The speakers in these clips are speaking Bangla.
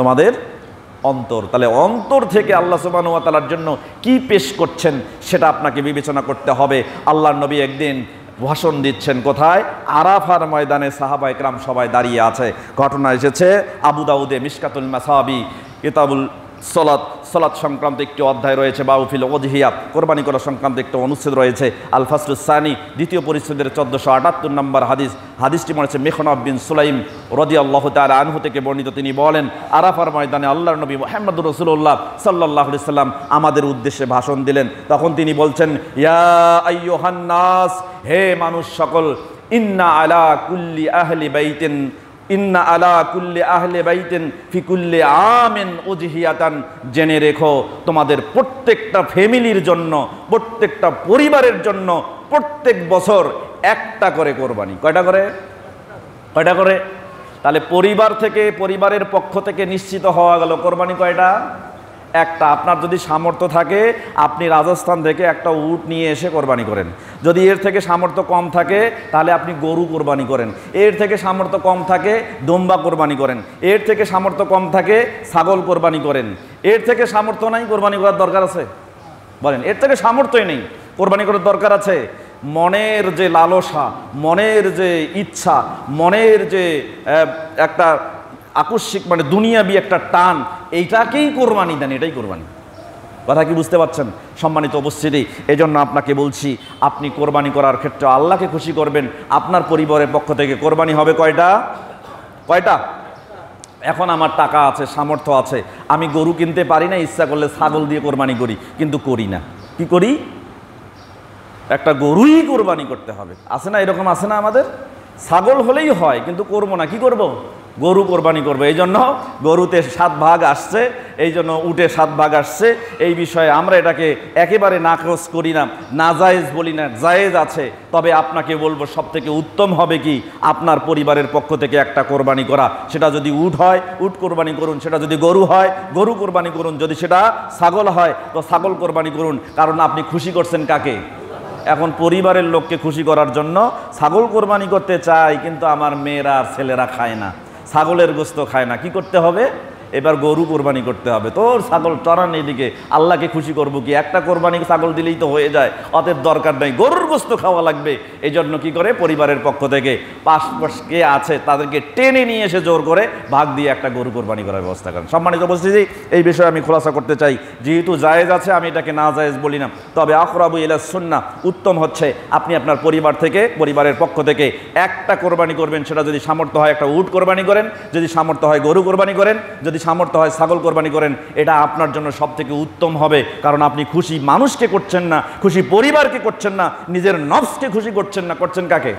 তোমাদের অন্তর। তাহলে অন্তর থেকে আল্লাহ সুবহানাহু ওয়া তাআলার জন্য কি পেশ করছেন সেটা আপনাকে বিবেচনা করতে হবে। আল্লাহর নবী একদিন ভাষণ দিচ্ছেন, কোথায়? আরাফার ময়দানে। সাহাবায়ে কেরাম সবাই দাঁড়িয়ে আছে। ঘটনা এসেছে আবু দাউদে মিশকাতুল মাসাবি কিতাবুল সলাত সংক্রান্ত একটি অধ্যায় রয়েছে, বাউফিল ওযহিয়া কোরবানি করা সংক্রান্ত একটা অনুচ্ছেদ রয়েছে, আল ফাসলুস সানি দ্বিতীয় পরিচ্ছেদের 1478 নম্বর হাদিস। হাদিসটি মনে হচ্ছে মিখনাব বিন সুলাইম রাদিয়াল্লাহু তাআলা আনহু থেকে বর্ণিত। তিনি বলেন, আরাফার ময়দানে আল্লাহর নবী মুহাম্মদুর রাসূলুল্লাহ সাল্লাল্লাহু আলাইহি সাল্লাম আমাদের উদ্দেশ্যে ভাষণ দিলেন। তখন তিনি বলছেন, ইয়া আইয়ুহান নাস, হে মানুষ সকল, ইন্না আলা কুল্লি আহলি বাইতিন ফি কুল্লি আমিন উযহিয়াতান, জেনে রেখো তোমাদের প্রত্যেকটা ফ্যামিলির জন্য, প্রত্যেকটা পরিবারের জন্য প্রত্যেক বছর একটা করে কোরবানি। কয়টা করে? তাহলে পরিবার থেকে, পরিবারের পক্ষ থেকে নিশ্চিত হওয়া গেল কোরবানি কয়টা? একটা। আপনার যদি সামর্থ্য থাকে আপনি রাজস্থান থেকে একটা উট নিয়ে এসে কোরবানি করেন। যদি এর থেকে সামর্থ্য কম থাকে তাহলে আপনি গরু কোরবানি করেন। এর থেকে সামর্থ্য কম থাকে দুম্বা কোরবানি করেন। এর থেকে সামর্থ্য কম থাকে ছাগল কোরবানি করেন। এর থেকে সামর্থ্য নাই, কোরবানি করার দরকার আছে? বলেন, এর থেকে সামর্থ্যই নেই, কোরবানি করার দরকার আছে? মনের যে লালসা, মনের যে ইচ্ছা, মনের যে একটা আকস্মিক মানে দুনিয়াবি একটা টান, এইটাকেই কোরবানি দেন, এটাই কোরবানি। কথা কি বুঝতে পারছেন সম্মানিত উপস্থিতি? এই জন্য আপনাকে বলছি, আপনি কোরবানি করার ক্ষেত্রে আল্লাহকে খুশি করবেন। আপনার পরিবারের পক্ষ থেকে কোরবানি হবে কয়টা? এখন আমার টাকা আছে, সামর্থ্য আছে, আমি গরু কিনতে পারি না, ইচ্ছা করলে ছাগল দিয়ে কোরবানি করি, কিন্তু করি না। কি করি? একটা গরুই কোরবানি করতে হবে। আছে না এরকম? আছে না আমাদের? ছাগল হলেই হয়, কিন্তু করবো না। কি করব? গরু কোরবানি করবো। এই জন্য গরুতে 7 ভাগ আসছে, এই জন্য উটে 7 ভাগ আসছে। এই বিষয়ে আমরা এটাকে একেবারে নাকচ করি না, নাজায়েজ বলি না, জায়েজ আছে। তবে আপনাকে বলবো, সব থেকে উত্তম হবে কি, আপনার পরিবারের পক্ষ থেকে একটা কোরবানি করা। সেটা যদি উট হয় উট কোরবানি করুন, সেটা যদি গরু হয় গরু কোরবানি করুন, যদি সেটা ছাগল হয় তো ছাগল কোরবানি করুন। কারণ আপনি খুশি করছেন কাকে? এখন পরিবারের লোককে খুশি করার জন্য ছাগল কোরবানি করতে চাই, কিন্তু আমার মেয়েরা আর ছেলেরা খায় না, ছাগলের গোস্ত খায় না। কি করতে হবে? এবার গরু কোরবানি করতে হবে। তোর ছাগল চড়ান, এদিকে আল্লাহকে খুশি করবো কি? একটা কোরবানি ছাগল দিলেই তো হয়ে যায়, অতএব দরকার নেই, গরুর গোস্ত খাওয়া লাগবে। এই জন্য কী করে? পরিবারের পক্ষ থেকে পাশ কে আছে তাদেরকে টেনে নিয়ে এসে জোর করে ভাগ দিয়ে একটা গরু কোরবানি করার ব্যবস্থা করেন। সম্মানিত উপস্থিতি, এই বিষয়ে আমি খোলাসা করতে চাই। যেহেতু জায়েজ আছে, আমি এটাকে না জায়েজ বলি না, তবে আকরাবু ইলা সুন্নাহ, উত্তম হচ্ছে আপনি আপনার পরিবার থেকে, পরিবারের পক্ষ থেকে একটা কোরবানি করবেন। সেটা যদি সামর্থ্য হয় একটা উট কোরবানি করেন, যদি সামর্থ্য হয় গরু কোরবানি করেন, যদি সামর্থ্য হয় ছাগল কোরবানি করেন। এটা আপনার জন্য সব থেকে উত্তম হবে, কারণ আপনি খুশি মানুষকে করছেন না, খুশি পরিবারকে করছেন না, নিজের নফসকে খুশি করছেন না, করছেন কাকে?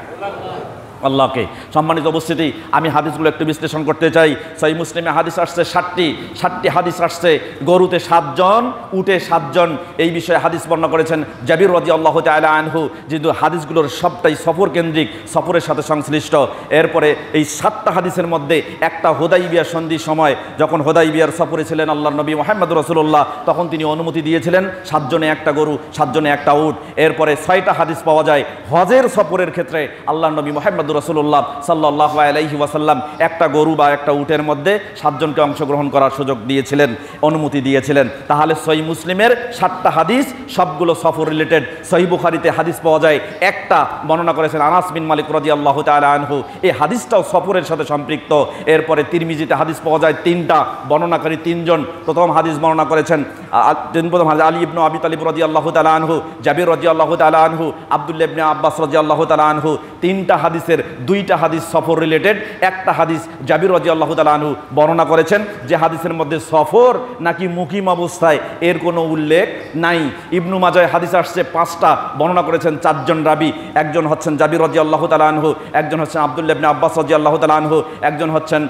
আল্লাহকে। সম্মানিত উপস্থিতি, আমি হাদিসগুলো একটু বিশ্লেষণ করতে চাই। সহিহ মুসলিমে হাদিস আসছে 60টি হাদিস আসছে। গরুতে 7 জন, উটে 7 জন, এই বিষয়ে হাদিস বর্ণনা করেছেন জাবির রাদিয়াল্লাহু তাআলা আনহু। যেহেতু হাদিসগুলোর সবটাই সফর কেন্দ্রিক, সফরের সাথে সংশ্লিষ্ট। এরপরে এই 7টা হাদিসের মধ্যে একটা হুদাইবিয়া সন্ধির সময়, যখন হুদাইবিয়ার সফরে ছিলেন আল্লাহর নবী মুহাম্মদ রাসূলুল্লাহ, তখন তিনি অনুমতি দিয়েছিলেন 7 জনে একটা গরু, 7 জনে একটা উট। এরপরে 6টা হাদিস পাওয়া যায় হজের সফরের ক্ষেত্রে আল্লাহর নবী মুহাম্মদ রাসূলুল্লাহ সাল্লাল্লাহু আলাইহি ওয়াসাল্লাম একটা গরু বা একটা উটের মধ্যে 7 জনকে অংশগ্রহণ করার সুযোগ দিয়েছিলেন, অনুমতি দিয়েছিলেন। তাহলে সহিহ মুসলিমের 7টা হাদিস সবগুলো সফর রিলেটেড। সহিহ বুখারীতে হাদিস পাওয়া যায় একটা, বর্ণনা করেছেন আনাস বিন মালিক রাদিয়াল্লাহু তাআলা আনহু, এই হাদিসটাও সফরের সাথে সম্পৃক্ত। এরপরে তিরমিজিতে হাদিস পাওয়া যায় 3টা, বর্ণনাকারী 3 জন। প্রথম হাদিস বর্ণনা করেছেন আলী ইবনে আবি তালিব রাদিয়াল্লাহু তাআলা আনহু, জাবির রাদিয়াল্লাহু তাআলা আনহু, আব্দুল্লাহ ইবনে আব্বাস রাদিয়াল্লাহু তাআলা আনহু। 3টা হাদিসের 2টা হাদিস সফর রিলেটেড, একটা হাদিস জাবির রাদিয়াল্লাহু তাআলা আনহু বর্ণনা করেছেন যে হাদিসের মধ্যে সফর নাকি মুকিম অবস্থায় এর কোনো উল্লেখ নাই। ইবনু মাজাহ হাদিস আসছে 5টা, বর্ণনা করেছেন 4 জন রাবী। একজন হচ্ছেন জাবির রাদিয়াল্লাহু তাআলা আনহু, একজন হচ্ছেন আব্দুল্লাহ ইবনে আব্বাস রাদিয়াল্লাহু তাআলা আনহু, একজন হচ্ছেন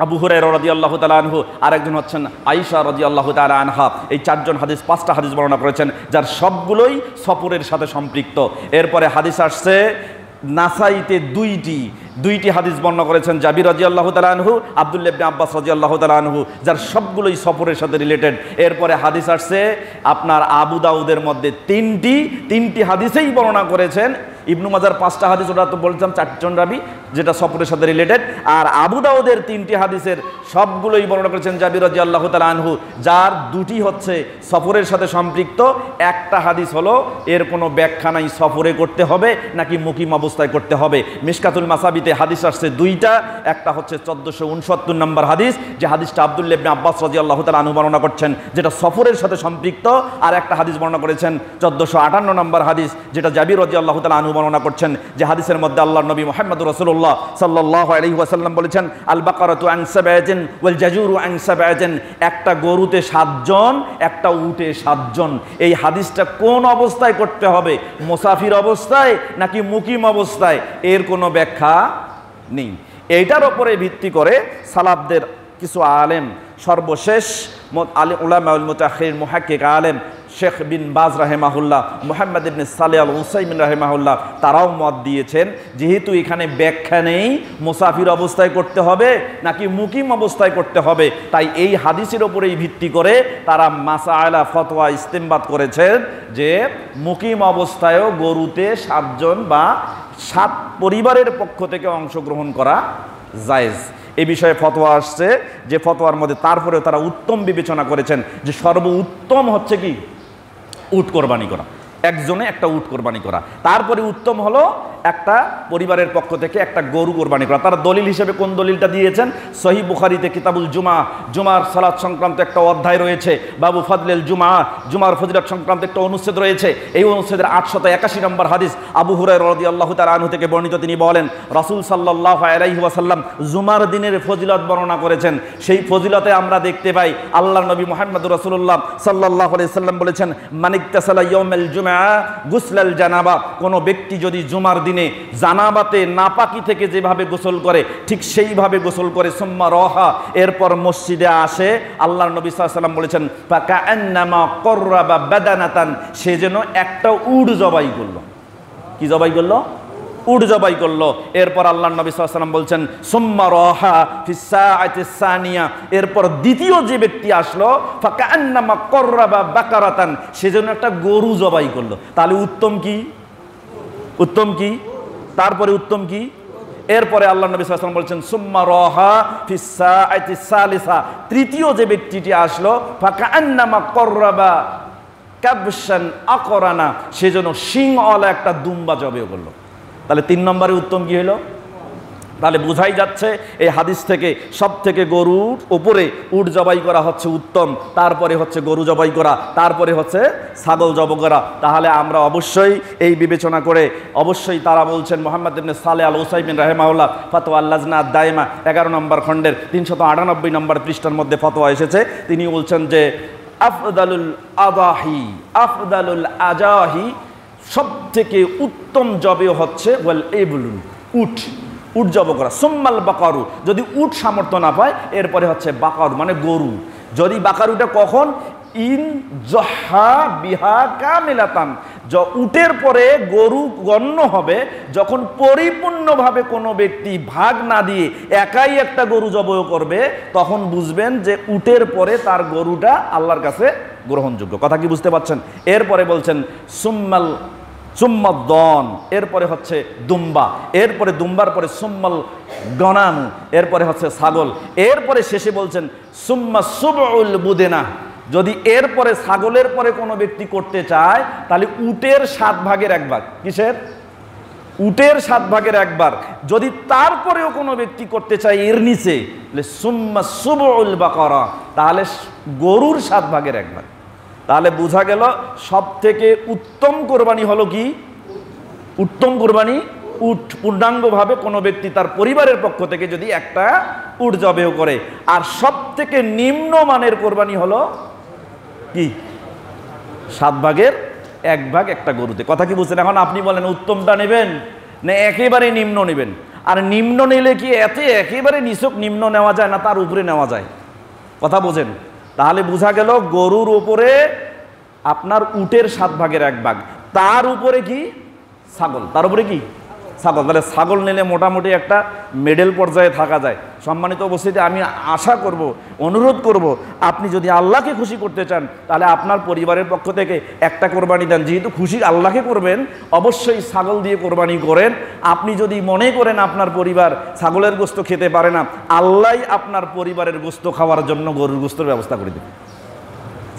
আবু হুরায়রা রাদিয়াল্লাহু তাআলা আনহু, আর একজন হচ্ছেন আয়েশা রাদিয়াল্লাহু তাআলা আনহা। এই 4 জন হাদিস 5টা হাদিস বর্ণনা করেছেন, যার সবগুলোই সফরের সাথে সম্পৃক্ত। এরপরে হাদিস আসছে নাসাইতে 2টি হাদিস বর্ণনা করেছেন জাবির রাদিয়াল্লাহু তাআলা আনহু, আব্দুল্লাহ ইবনে আব্বাস রাদিয়াল্লাহু তাআলা আনহু, যার সবগুলোই সফরের সাথে রিলেটেড। এরপরে হাদিস আসছে আপনার আবু দাউদের মধ্যে 3টি হাদিসেই বর্ণনা করেছেন ইবনু মাজার 5টা হাদিস, ওটা তো বলছিলাম 4 জন রাবী, যেটা সফরের সাথে রিলেটেড। আর আবু দাউদের 3টি হাদিসের সবগুলোই বর্ণনা করেছেন জাবির রাদিয়াল্লাহু তাআলা আনহু, যার 2টি হচ্ছে সফরের সাথে সম্পৃক্ত। একটা হাদিস হলো এর কোনো ব্যাখ্যা নাই, সফরে করতে হবে নাকি মুকিম অবস্থায় করতে হবে। মিশকাতুল মাসাবিতে হাদিস আসছে 2টা, একটা হচ্ছে 1469 নম্বর হাদিস, যে হাদিসটা আব্দুল্লাহ ইবনে আব্বাস রাদিয়াল্লাহু তাআলা আনহু বর্ণনা করছেন, যেটা সফরের সাথে সম্পৃক্ত। আর একটা হাদিস বর্ণনা করেছেন 1458 নম্বর হাদিস, যেটা জাবির রাদিয়াল্লাহু তাআলা আনহু বর্ণনা করছেন, যে হাদিসের মধ্যে আল্লাহর নবী মুহাম্মদুর রাসূলুল্লাহ সাল্লাল্লাহু আলাইহি ওয়াসাল্লাম বলেছেন, আল বাকারাতু আন সাবআতিন ওয়াল জাজুরু আন সাবআতিন, একটা গরুতে 7 জন, একটা উটে 7 জন। এই হাদিসটা কোন অবস্থায় করতে হবে, মুসাফির অবস্থায় নাকি মুকিম অবস্থায়, এর কোনো ব্যাখ্যা নেই। এইটার উপরে ভিত্তি করে সালাফদের কিছু আলেম, সর্বশেষ উলামাউল মুতাআখিরিন মুহাক্কিক আলেম শেখ বিন বাজ রাহেমাহুল্লাহ, মুহাম্মদ ইবনে সালেহ আল উসাইমিন রাহেমাহুল্লাহ, তারাও মত দিয়েছেন যেহেতু এখানে ব্যাখ্যা নেই মুসাফির অবস্থায় করতে হবে নাকি মুকিম অবস্থায় করতে হবে, তাই এই হাদিসের উপরেই ভিত্তি করে তারা মাসাইলা ফতোয়া ইস্তেমবাদ করেছেন যে মুকিম অবস্থায়ও গরুতে 7 জন বা 7 পরিবারের পক্ষ থেকে অংশগ্রহণ করা জায়েজ। এই বিষয়ে ফতোয়া আসছে, যে ফতোয়ার মধ্যে তারপরেও তারা উত্তম বিবেচনা করেছেন যে সর্বোত্তম হচ্ছে কি উট কোরবানি করা, একজনে একটা উট কোরবানি করা। তারপরে উত্তম হলো একটা পরিবারের পক্ষ থেকে একটা গরু কোরবানি করা। তারা দলিল হিসেবে কোন দলিলটা দিয়েছেন, সহিহ বুখারীতে কিতাবুল জুমা, জুমার সালাত সংক্রান্ত একটা অধ্যায় রয়েছে, বাবু ফাদলিল জুমা, জুমার ফজিলত সংক্রান্ত একটা অনুচ্ছেদ রয়েছে। এই অনুচ্ছেদের 881 নম্বর হাদিস আবু হুরায়রা রাদিয়াল্লাহু তাআলা আনহু থেকে বর্ণিত। তিনি বলেন, রাসূল সাল্লাল্লাহু আলাইহি ওয়াসাল্লাম জুমার দিনের ফজিলত বর্ণনা করেছেন। সেই ফজিলতে আমরা দেখতে পাই আল্লাহর নবী মুহাম্মদুর রাসূলুল্লাহ সাল্লাল্লাহু আলাইহি ওয়াসাল্লাম বলেছেন, মানিকতাসালা ইয়াউমাল জুমআ গুসলাল জানাবা, কোন ব্যক্তি যদি জুমার দিনে জানাবাতে নাপাকি থেকে যেভাবে গোসল করে ঠিক সেইভাবে গোসল করে, সুম্মা রাহা, এরপর মসজিদে আসে, আল্লাহর নবী সাল্লাল্লাহু আলাইহি ওয়াসাল্লাম বলেছেন ফাকান্নামা কররাবা বাদানাতান, সে যেন একটা উট জবাই করলো। কি জবাই করলো? উট জবাই করলো। এরপর আল্লাহর নবী সাল্লাল্লাহু আলাইহি ওয়াসাল্লাম বলছেন সুম্মা রাহা ফিস সাআতিস সানিয়া, এরপর দ্বিতীয় যে ব্যক্তি আসলো ফাকান্নামা কররাবা বাকারাতান, সে যেন একটা গরু জবাই করলো। তাহলে উত্তম কি? উত্তম কি? তারপরে উত্তম কি? এরপরে আল্লাহ নবী সাল্লাল্লাহু আলাইহি ওয়াসাল্লাম বলছেন সুম্মা রাহা ফিস সাআতিস সালিসা, তৃতীয় যে ব্যক্তিটি আসলো ফাকান্নামা কররাবা কাবশান আকরানা, সেজন্য শিংওয়ালা একটা দুম্বা জবাই করলো। তাহলে 3 নম্বরে উত্তম কি হলো? তাহলে বোঝাই যাচ্ছে এই হাদিস থেকে সব থেকে গরুর উপরে উট জবাই করা হচ্ছে উত্তম, তারপরে হচ্ছে গরু জবাই করা, তারপরে হচ্ছে ছাগল জবাই করা। তাহলে আমরা অবশ্যই এই বিবেচনা করে অবশ্যই তারা বলছেন, মুহাম্মদ ইবনে সালেহ আল উসাইমিন রাহিমাহুল্লাহ ফতোয়া আল লাজনা দায়মা 11 নম্বর খণ্ডের 398 নম্বর পৃষ্ঠার মধ্যে ফতোয়া এসেছে। তিনি বলছেন যে আফদালুল আদাহি, আফদালুল আজাহি, সব থেকে উত্তম জবে হচ্ছে ওয়াল ইবলুন, উট, উট জব করা। সুম্মাল বাকারু, যদি উট সামর্থ্য না পায় এরপরে হচ্ছে বাকারু মানে গরু। যদি বাকারুটা কখন? ইন জহা বিহা কামিলাতান, উটের পরে গরু গণ্য হবে যখন পরিপূর্ণভাবে কোনো ব্যক্তি ভাগ না দিয়ে একাই একটা গরু জবাই করবে, তখন বুঝবেন যে উটের পরে তার গরুটা আল্লাহর কাছে গ্রহণযোগ্য। কথা কি বুঝতে পারছেন? এরপরে বলছেন সুম্মাল সুম্মাদ্দন, এরপরে হচ্ছে দুম্বা, এরপরে দুম্বার পরে সুম্মাল গনাম, এরপরে হচ্ছে ছাগল, এরপরে শেষে বলছেন সুম্মা সুবউল বুদেনা। যদি এরপরে ছাগলের পরে কোনো ব্যক্তি করতে চায় তাহলে উটের 7 ভাগের 1 ভাগ, কিসের? উটের 7 ভাগের 1 ভাগ। যদি তারপরেও কোনো ব্যক্তি করতে চায় এর নিচে, সুম্মা সুবউল বাকারা, তাহলে গরুর 7 ভাগের 1 ভাগ। তাহলে বোঝা গেল সব থেকে উত্তম কোরবানি হলো কি? উত্তম কোরবানি উট, পূর্ণাঙ্গভাবে কোনো ব্যক্তি তার পরিবারের পক্ষ থেকে যদি একটা উট জবেও করে। আর সব থেকে নিম্ন মানের কোরবানি হলো কি? 7 ভাগের 1 ভাগ একটা গরুতে। কথা কি বুঝছেন? এখন আপনি বলেন উত্তমটা নেবেন না একেবারে নিম্ন নেবেন? আর নিম্ন নিলে কি একেবারে নিছক নিম্ন নেওয়া যায় না তার উপরে নেওয়া যায়? কথা বোঝেন? তাহলে বোঝা গেল গরুর উপরে আপনার উটের 7 ভাগের 1 ভাগ, তার উপরে কি? ছাগল, তার উপরে কি? ছাগল, তাহলে ছাগল নিলে মোটামুটি একটা মিডল পর্যায়ে থাকা যায়। সম্মানিত উপস্থিতি, আমি আশা করব, অনুরোধ করব, আপনি যদি আল্লাহকে খুশি করতে চান তাহলে আপনার পরিবারের পক্ষ থেকে একটা কোরবানি দেন। যেহেতু খুশি আল্লাহকে করবেন, অবশ্যই ছাগল দিয়ে কোরবানি করেন। আপনি যদি মনে করেন আপনার পরিবার ছাগলের গোশত খেতে পারে না, আল্লাহই আপনার পরিবারের গোশত খাওয়ার জন্য গরুর গোশতের ব্যবস্থা করে দেবে।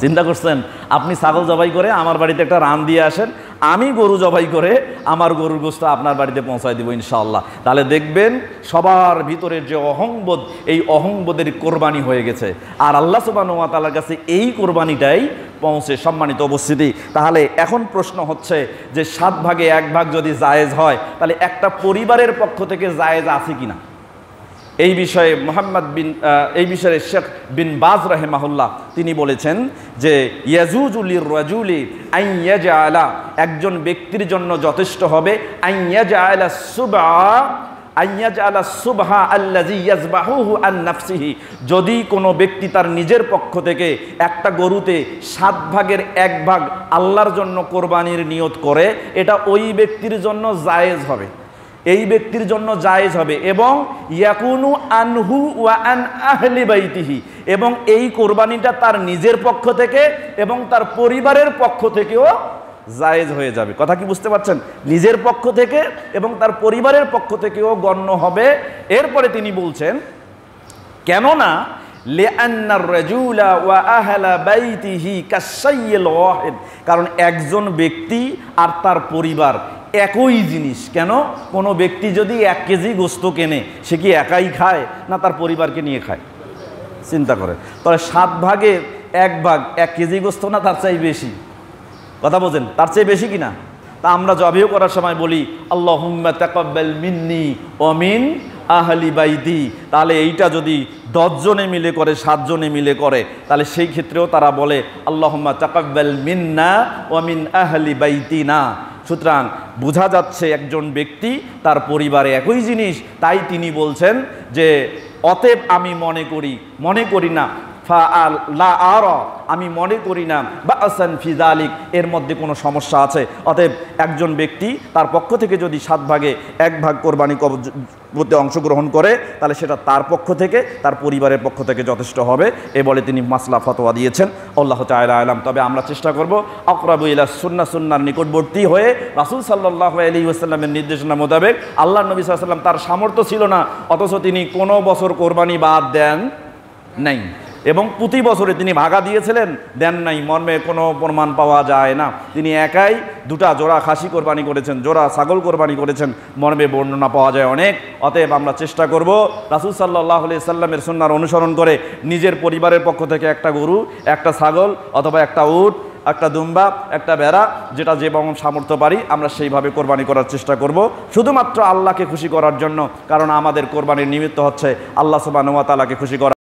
চিন্তা করছেন, আপনি ছাগল জবাই করে আমার বাড়িতে একটা রান দিয়ে আসেন, আমি গরু জবাই করে আমার গরুর গোশত আপনার বাড়িতে পৌঁছায় দিব ইনশাআল্লাহ। তাহলে দেখবেন সবার ভিতরের যে অহংবোধ, এই অহংবোধের কোরবানি হয়ে গেছে, আর আল্লাহ সুবহানাহু ওয়া তাআলার কাছে এই কোরবানিটাই পৌঁছে। সম্মানিত উপস্থিতি, তাহলে এখন প্রশ্ন হচ্ছে যে 7 ভাগে 1 ভাগ যদি জায়েজ হয়, তাহলে একটা পরিবারের পক্ষ থেকে জায়েজ আছে কিনা? এই বিষয়ে এই বিষয়ে শেখ বিন বাজ রাহিমাহুল্লাহ তিনি বলেছেন যে ইয়াজুজু লিররাজুলি আন ইয়াজআলা, একজন ব্যক্তির জন্য যথেষ্ট হবে আন ইয়াজআলা সুবহা আল্লাযী ইয়াযবাহুহু আন নাফসিহি, যদি কোনো ব্যক্তি তার নিজের পক্ষ থেকে একটা গরুতে 7 ভাগের 1 ভাগ আল্লাহর জন্য কোরবানির নিয়ত করে, এটা ওই ব্যক্তির জন্য জায়েজ হবে, এই ব্যক্তির জন্য জায়েজ হবে। এবং ইয়াকুনু আনহু ওয়া আন আহলি বাইতিহি, এবং এই কোরবানিটা তার নিজের পক্ষ থেকে এবং তার পরিবারের পক্ষ থেকেও জায়েজ হয়ে যাবে। কথা কি বুঝতে পারছেন? নিজের পক্ষ থেকে এবং তার পরিবারের পক্ষ থেকেও গণ্য হবে। এরপরে তিনি বলছেন, কেননা লিআন্নার রাজুলা ওয়া আহলা বাইতিহি কাশাইয়িল ওয়াহিদ, কারণ একজন ব্যক্তি আর তার পরিবার একই জিনিস। কেন? কোনো ব্যক্তি যদি 1 কেজি গোশত কেনে, সে কি একাই খায় না তার পরিবারকে নিয়ে খায়? চিন্তা করে, তাহলে 7 ভাগের 1 ভাগ 1 কেজি গোশত না তার চাই বেশি? কথা বোঝেন, তার চেয়ে বেশি কিনা? তা আমরা জবাই করার সময় বলি আল্লাহুম্মা তাকাব্বাল মিন্নি ওয়া মিন আহলি বাইতি, তাহলে এইটা যদি 10 জনে মিলে করে, 7 জনে মিলে করে, তাহলে সেই ক্ষেত্রেও তারা বলে আল্লাহুম্মা তাকাব্বাল মিন্না ওয়া মিন আহলি বাইতিনা। সুতরাং বোঝা যাচ্ছে একজন ব্যক্তি তার পরিবারে একই জিনিস, তাই তিনি বলছেন যে অতএব আমি মনে করি না আমি মনে করি না বাসান ফি যালিক, এর মধ্যে কোনো সমস্যা আছে। অতএব একজন ব্যক্তি তার পক্ষ থেকে যদি 7 ভাগে 1 ভাগ কোরবানি করতে অংশগ্রহণ করে, তাহলে সেটা তার পক্ষ থেকে তার পরিবারের পক্ষ থেকে যথেষ্ট হবে, এ বলে তিনি মাসলা ফতোয়া দিয়েছেন। আল্লাহু তাআলা আলাম। তবে আমরা চেষ্টা করব আকরাবু ইলা সুন্নাহর নিকটবর্তী হয়ে রাসূল সাল্লাল্লাহু আলাইহি ওয়াসাল্লামের নির্দেশনা মোতাবেক। আল্লাহর নবী সাল্লাল্লাহু আলাইহি ওয়াসাল্লাম তার সামর্থ্য ছিল না, অথচ তিনি কোনো বছর কোরবানি বাদ দেন নাই, এবং প্রতি বছরে তিনি ভাগা দিয়েছিলেন, দেন নাই মর্মে কোনো প্রমাণ পাওয়া যায় না। তিনি একাই 2টা জোড়া খাসি কোরবানি করেছেন, জোড়া ছাগল কোরবানি করেছেন, মর্মে বর্ণনা পাওয়া যায় অনেক। অতএব আমরা চেষ্টা করব রাসূল সাল্লাল্লাহু আলাইহি সাল্লামের সুন্নাহর অনুসরণ করে নিজের পরিবারের পক্ষ থেকে একটা গরু, একটা ছাগল অথবা একটা উট, একটা দুম্বা, একটা ভেড়া, যেটা যে যেমন সামর্থ্য পারি আমরা সেইভাবে কোরবানি করার চেষ্টা করব, শুধুমাত্র আল্লাহকে খুশি করার জন্য। কারণ আমাদের কোরবানির নিমিত্ত হচ্ছে আল্লাহ সুবহানাহু ওয়া তাআলাকে খুশি করা।